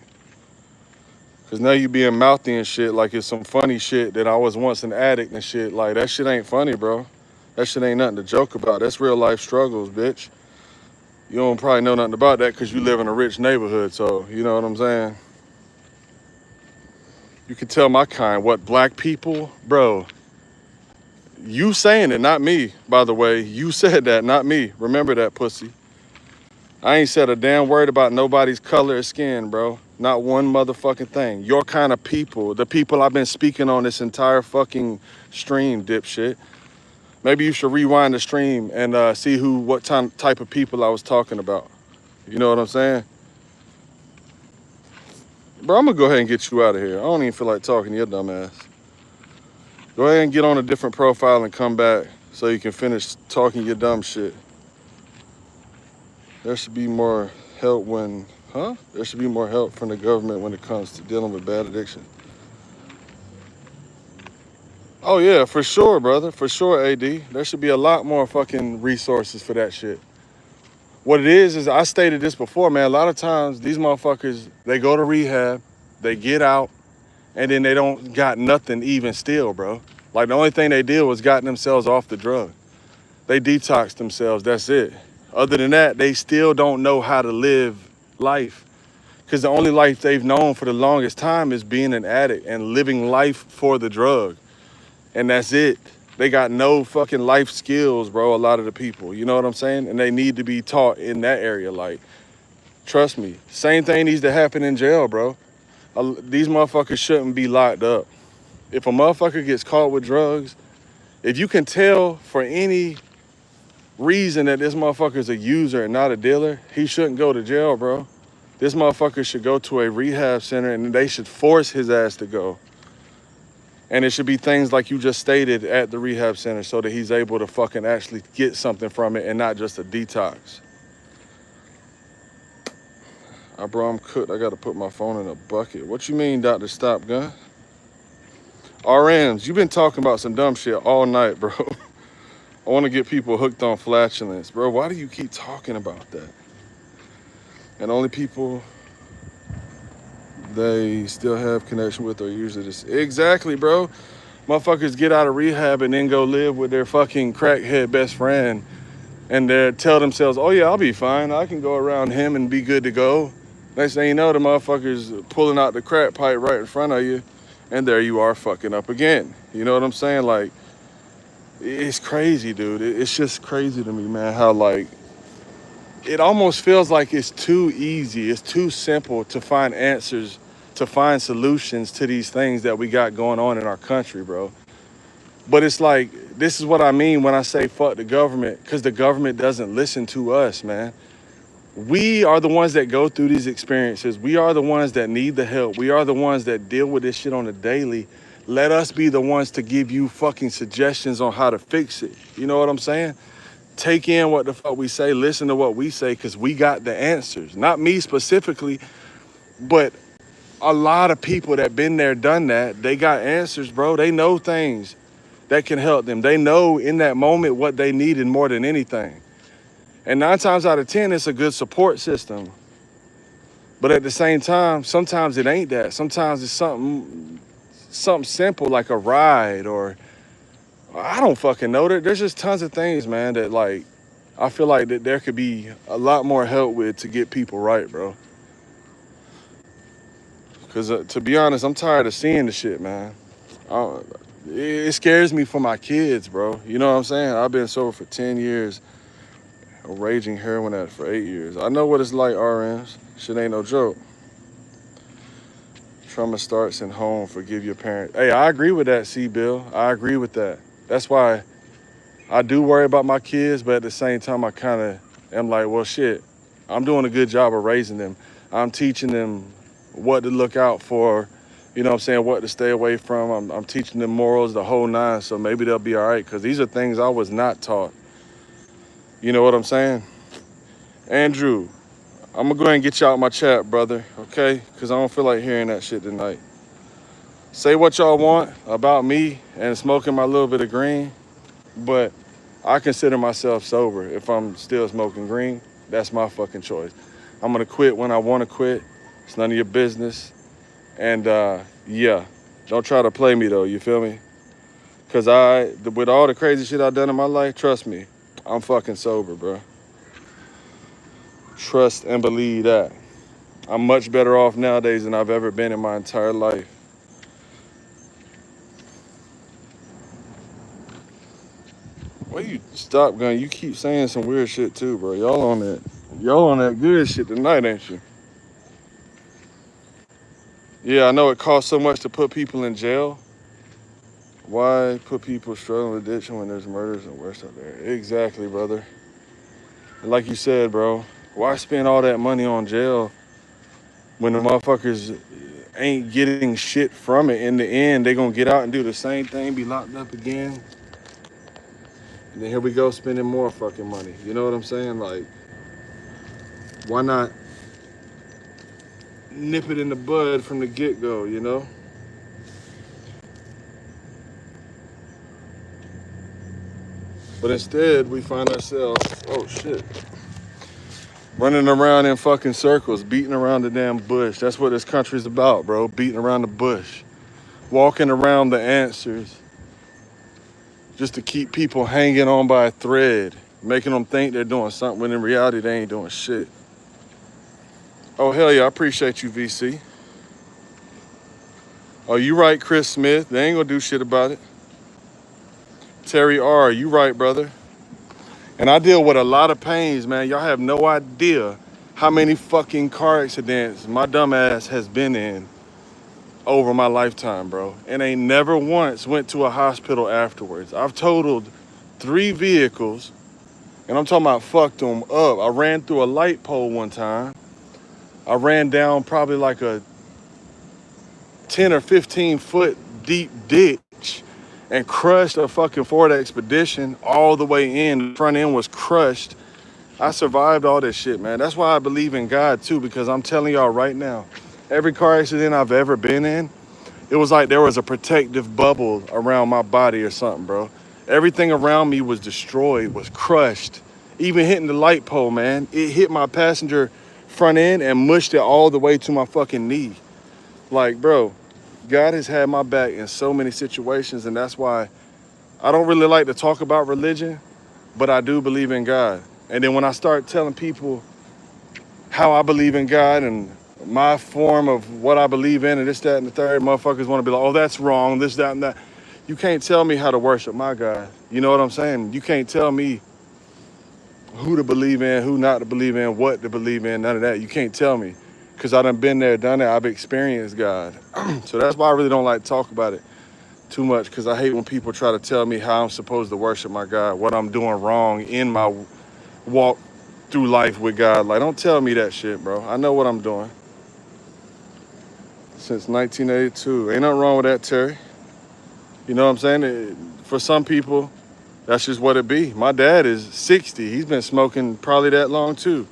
Cause now you being mouthy and shit like it's some funny shit that I was once an addict and shit. Like that shit ain't funny, bro. That shit ain't nothing to joke about. That's real life struggles, bitch. You don't probably know nothing about that because you live in a rich neighborhood, so you know what I'm saying? You can tell my kind what black people, bro. You saying it, not me, by the way. You said that, not me. Remember that, pussy. I ain't said a damn word about nobody's color or skin, bro. Not one motherfucking thing. Your kind of people, the people I've been speaking on this entire fucking stream, dipshit. Maybe you should rewind the stream and see what type of people I was talking about. You know what I'm saying? Bro, I'm gonna go ahead and get you out of here. I don't even feel like talking to your dumb ass. Go ahead and get on a different profile and come back so you can finish talking your dumb shit. There should be more help There should be more help from the government when it comes to dealing with bad addiction. Oh yeah, for sure, brother. For sure, AD. There should be a lot more fucking resources for that shit. What it is I stated this before, man. A lot of times these motherfuckers, they go to rehab, they get out, and then they don't got nothing even still, bro. Like the only thing they did was gotten themselves off the drug. They detoxed themselves, that's it. Other than that, they still don't know how to live life. Because the only life they've known for the longest time is being an addict and living life for the drug. And that's it. They got no fucking life skills, bro, a lot of the people. You know what I'm saying? And they need to be taught in that area. Like, trust me. Same thing needs to happen in jail, bro. These motherfuckers shouldn't be locked up. If a motherfucker gets caught with drugs, if you can tell for any reason that this motherfucker's a user and not a dealer, he shouldn't go to jail, bro. This motherfucker should go to a rehab center and they should force his ass to go. And it should be things like you just stated at the rehab center so that he's able to fucking actually get something from it and not just a detox. Bro, I'm cooked. I gotta put my phone in a bucket. What you mean, Dr. Stop Gun? RMs, you've been talking about some dumb shit all night, bro. I want to get people hooked on flatulence. Bro, why do you keep talking about that? And only people they still have connection with are usually this. Exactly, bro. Motherfuckers get out of rehab and then go live with their fucking crackhead best friend and they tell themselves, oh yeah, I'll be fine. I can go around him and be good to go. Next thing you know, the motherfucker's pulling out the crack pipe right in front of you and there you are fucking up again. You know what I'm saying? Like, it's crazy, dude. It's just crazy to me, man, how like, it almost feels like it's too easy. It's too simple to find answers, to find solutions to these things that we got going on in our country, bro. But it's like, this is what I mean when I say fuck the government, because the government doesn't listen to us, man. We are the ones that go through these experiences. We are the ones that need the help. We are the ones that deal with this shit on a daily. Let us be the ones to give you fucking suggestions on how to fix it. You know what I'm saying? Take in what the fuck we say, listen to what we say, because we got the answers. Not me specifically, but a lot of people that been there, done that, they got answers, bro. They know things that can help them. They know in that moment what they needed more than anything. And 9 times out of 10, it's a good support system. But at the same time, sometimes it ain't that. Sometimes it's something simple like a ride or I don't fucking know. There's just tons of things, man, that like, I feel like that there could be a lot more help with to get people right, bro. Because to be honest, I'm tired of seeing the shit, man. It scares me for my kids, bro. You know what I'm saying? I've been sober for 10 years, a raging heroin addict for 8 years. I know what it's like, RMs. Shit ain't no joke. Trauma starts in home. Forgive your parents. Hey, I agree with that, C-Bill. I agree with that. That's why I do worry about my kids, but at the same time, I kind of am like, well, shit, I'm doing a good job of raising them. I'm teaching them what to look out for, you know what I'm saying, what to stay away from. I'm teaching them morals, the whole nine, so maybe they'll be all right, because these are things I was not taught. You know what I'm saying? Andrew, I'm going to go ahead and get you out my chat, brother, okay? Because I don't feel like hearing that shit tonight. Say what y'all want about me and smoking my little bit of green, but I consider myself sober. If I'm still smoking green, that's my fucking choice. I'm going to quit when I want to quit. It's none of your business. And yeah, don't try to play me though, you feel me? Cause with all the crazy shit I've done in my life, trust me, I'm fucking sober, bro. Trust and believe that. I'm much better off nowadays than I've ever been in my entire life. Why you stop, gun? You keep saying some weird shit too, bro. Y'all on that good shit tonight, ain't you? Yeah, I know it costs so much to put people in jail. Why put people struggling with addiction when there's murders and worse out there? Exactly, brother. And like you said, bro, why spend all that money on jail when the motherfuckers ain't getting shit from it? In the end, they gonna get out and do the same thing, be locked up again. And then here we go spending more fucking money. You know what I'm saying? Like, why not nip it in the bud from the get-go, you know? But instead, we find ourselves, oh shit, running around in fucking circles, beating around the damn bush. That's what this country's about, bro. Beating around the bush. Walking around the answers just to keep people hanging on by a thread, making them think they're doing something when in reality they ain't doing shit. Oh, hell yeah, I appreciate you, VC. Oh, you right, Chris Smith. They ain't gonna do shit about it. Terry R, you right, brother. And I deal with a lot of pains, man. Y'all have no idea how many fucking car accidents my dumb ass has been in over my lifetime, bro. And ain't never once went to a hospital afterwards. I've totaled 3 vehicles, and I'm talking about fucked them up. I ran through a light pole one time. I ran down probably like a 10 or 15 foot deep ditch and crushed a fucking Ford Expedition all the way in. The front end was crushed. I survived all this shit, man. That's why I believe in God too, because I'm telling y'all right now, every car accident I've ever been in, it was like there was a protective bubble around my body or something, bro. Everything around me was destroyed, was crushed. Even hitting the light pole, man. It hit my passenger front end and mushed it all the way to my fucking knee. Like, bro, God has had my back in so many situations, and that's why I don't really like to talk about religion, but I do believe in God. And then when I start telling people how I believe in God and my form of what I believe in and this, that, and the third, motherfuckers want to be like, oh, that's wrong, this, that, and that. You can't tell me how to worship my God. You know what I'm saying? You can't tell me who to believe in, who not to believe in, what to believe in, none of that. You can't tell me because I done been there, done it. I've experienced God. So that's why I really don't like to talk about it too much, because I hate when people try to tell me how I'm supposed to worship my God, what I'm doing wrong in my walk through life with God. Like, don't tell me that shit, bro. I know what I'm doing. Since 1982. Ain't nothing wrong with that, Terry. You know what I'm saying? For some people, that's just what it be. My dad is 60. He's been smoking probably that long too.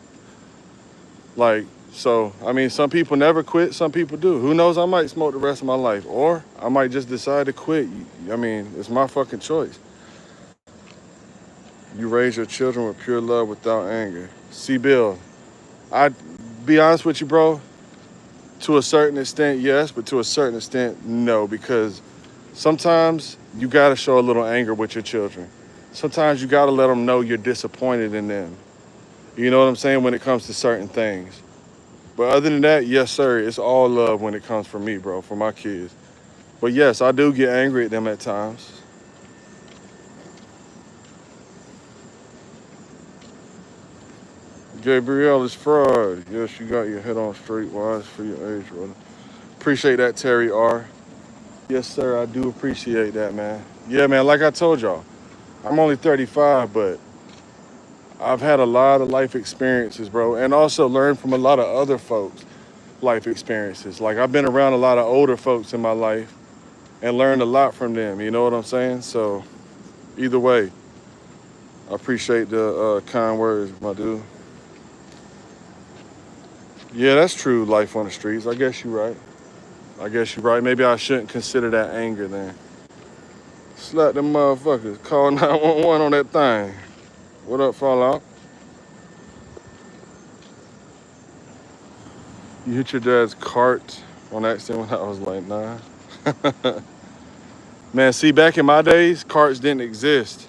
Like, so, I mean, some people never quit, some people do. Who knows, I might smoke the rest of my life. Or I might just decide to quit. I mean, it's my fucking choice. You raise your children with pure love without anger. See, Bill, I be honest with you, bro. To a certain extent, yes, but to a certain extent, no, because sometimes you gotta show a little anger with your children. Sometimes you gotta let them know you're disappointed in them. You know what I'm saying, when it comes to certain things. But other than that, yes, sir, it's all love when it comes from me, bro, for my kids. But yes, I do get angry at them at times. Gabrielle is fraud. Yes, you got your head on straight. Wise for your age, brother. Appreciate that, Terry R. Yes, sir, I do appreciate that, man. Yeah, man, like I told y'all, I'm only 35, but I've had a lot of life experiences, bro, and also learned from a lot of other folks' life experiences. Like, I've been around a lot of older folks in my life and learned a lot from them, you know what I'm saying? So, either way, I appreciate the kind words, my dude. Yeah, that's true, life on the streets. I guess you're right. I guess you're right. Maybe I shouldn't consider that anger then. Slap them motherfuckers. Call 911 on that thing. What up, Fallout? You hit your dad's cart on accident when I was like 9. Man, see, back in my days, carts didn't exist.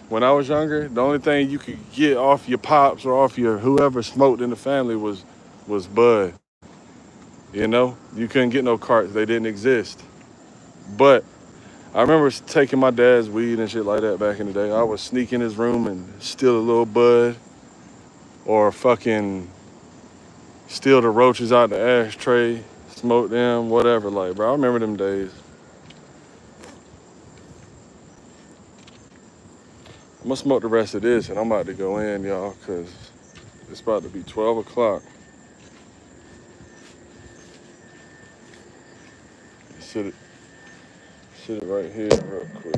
When I was younger, the only thing you could get off your pops or off your whoever smoked in the family was bud. You know, you couldn't get no carts; they didn't exist. But I remember taking my dad's weed and shit like that back in the day. I would sneak in his room and steal a little bud, or fucking steal the roaches out the ashtray, smoke them, whatever. Like, bro, I remember them days. I'm gonna smoke the rest of this, and I'm about to go in, y'all, cause it's about to be 12 o'clock. Sit it, sit it right here, real quick.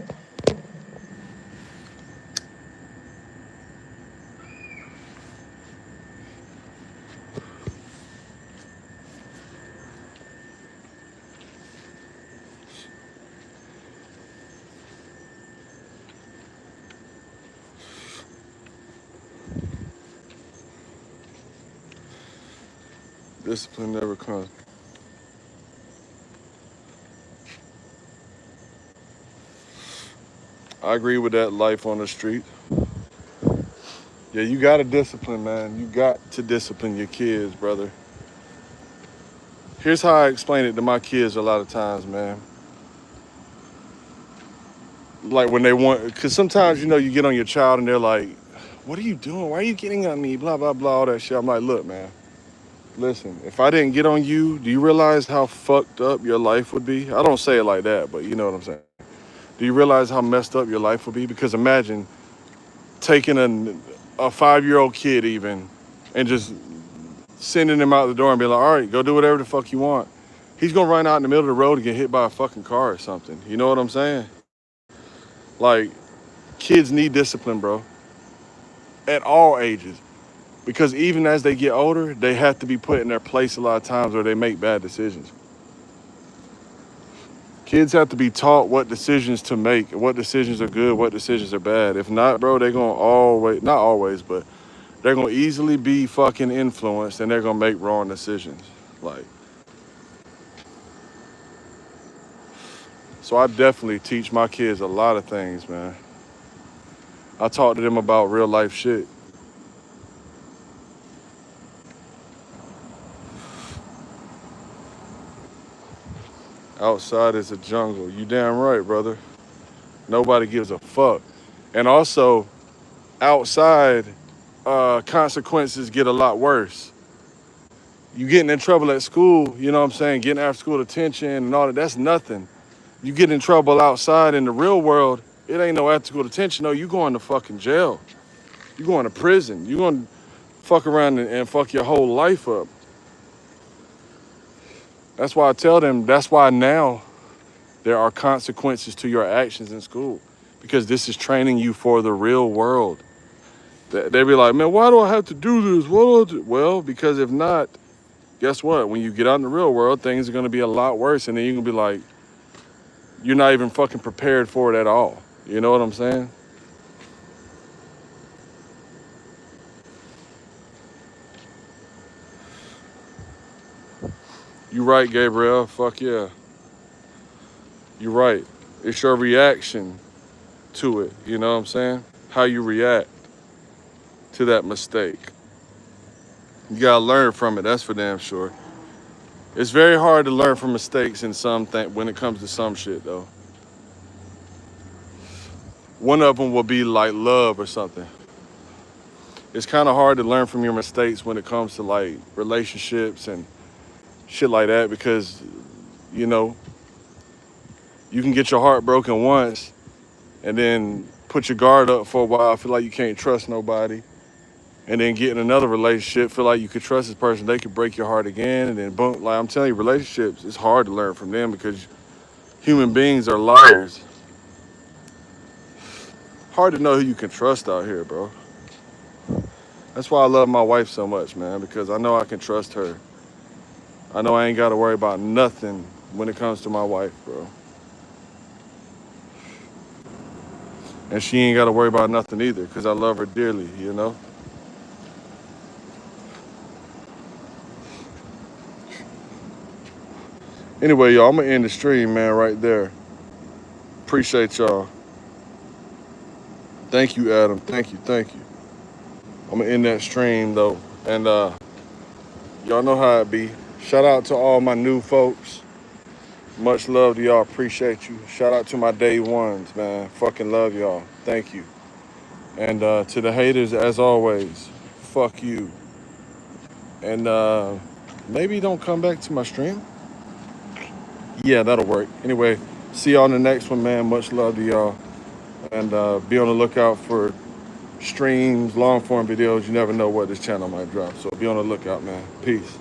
Discipline never comes. I agree with that. Life on the street. Yeah, you gotta discipline, man. You got to discipline your kids, brother. Here's how I explain it to my kids a lot of times, man. Like when they want, because sometimes, you know, you get on your child and they're like, what are you doing? Why are you getting on me? Blah, blah, blah, all that shit. I'm like, look, man, listen, if I didn't get on you, do you realize how fucked up your life would be? I don't say it like that, but you know what I'm saying. Do you realize how messed up your life would be? Because imagine taking a 5-year-old kid even and just sending him out the door and be like, all right, go do whatever the fuck you want. He's gonna run out in the middle of the road and get hit by a fucking car or something. You know what I'm saying? Like, kids need discipline, bro, at all ages. Because even as they get older, they have to be put in their place a lot of times or they make bad decisions. Kids have to be taught what decisions to make, what decisions are good, what decisions are bad. If not, bro, they're gonna always, not always, but they're gonna easily be fucking influenced and they're gonna make wrong decisions. Like, so I definitely teach my kids a lot of things, man. I talk to them about real life shit. Outside is a jungle. You damn right, brother. Nobody gives a fuck. And also, outside, consequences get a lot worse. You getting in trouble at school, you know what I'm saying? Getting after school detention and all that, that's nothing. You get in trouble outside in the real world, it ain't no after school detention. No, you going to fucking jail. You going to prison. You going to fuck around and fuck your whole life up. That's why I tell them, that's why now there are consequences to your actions in school, because this is training you for the real world. They be like, man, why do I have to do this? What do I do? Well, because if not, guess what? When you get out in the real world, things are going to be a lot worse. And then you're going to be like, you're not even fucking prepared for it at all. You know what I'm saying? You right, Gabriel. Fuck yeah. You're right. It's your reaction to it. You know what I'm saying? How you react to that mistake. You got to learn from it. That's for damn sure. It's very hard to learn from mistakes in when it comes to some shit, though. One of them will be like love or something. It's kind of hard to learn from your mistakes when it comes to like relationships and shit like that, because, you know, you can get your heart broken once and then put your guard up for a while, feel like you can't trust nobody, and then get in another relationship, feel like you could trust this person, they could break your heart again, and then boom. Like I'm telling you, relationships, it's hard to learn from them because human beings are liars. Hard to know who you can trust out here, bro. That's why I love my wife so much, man, because I know I can trust her. I know I ain't got to worry about nothing when it comes to my wife, bro. And she ain't got to worry about nothing either, because I love her dearly, you know? Anyway, y'all, I'm gonna end the stream, man, right there. Appreciate y'all. Thank you, Adam. Thank you, thank you. I'm gonna end that stream though. And y'all know how it be. Shout out to all my new folks. Much love to y'all. Appreciate you. Shout out to my day ones, man. Fucking love y'all. Thank you. And to the haters, as always, fuck you. And maybe don't come back to my stream. Yeah, that'll work. Anyway, see y'all in the next one, man. Much love to y'all. And be on the lookout for streams, long form videos. You never know what this channel might drop. So be on the lookout, man. Peace.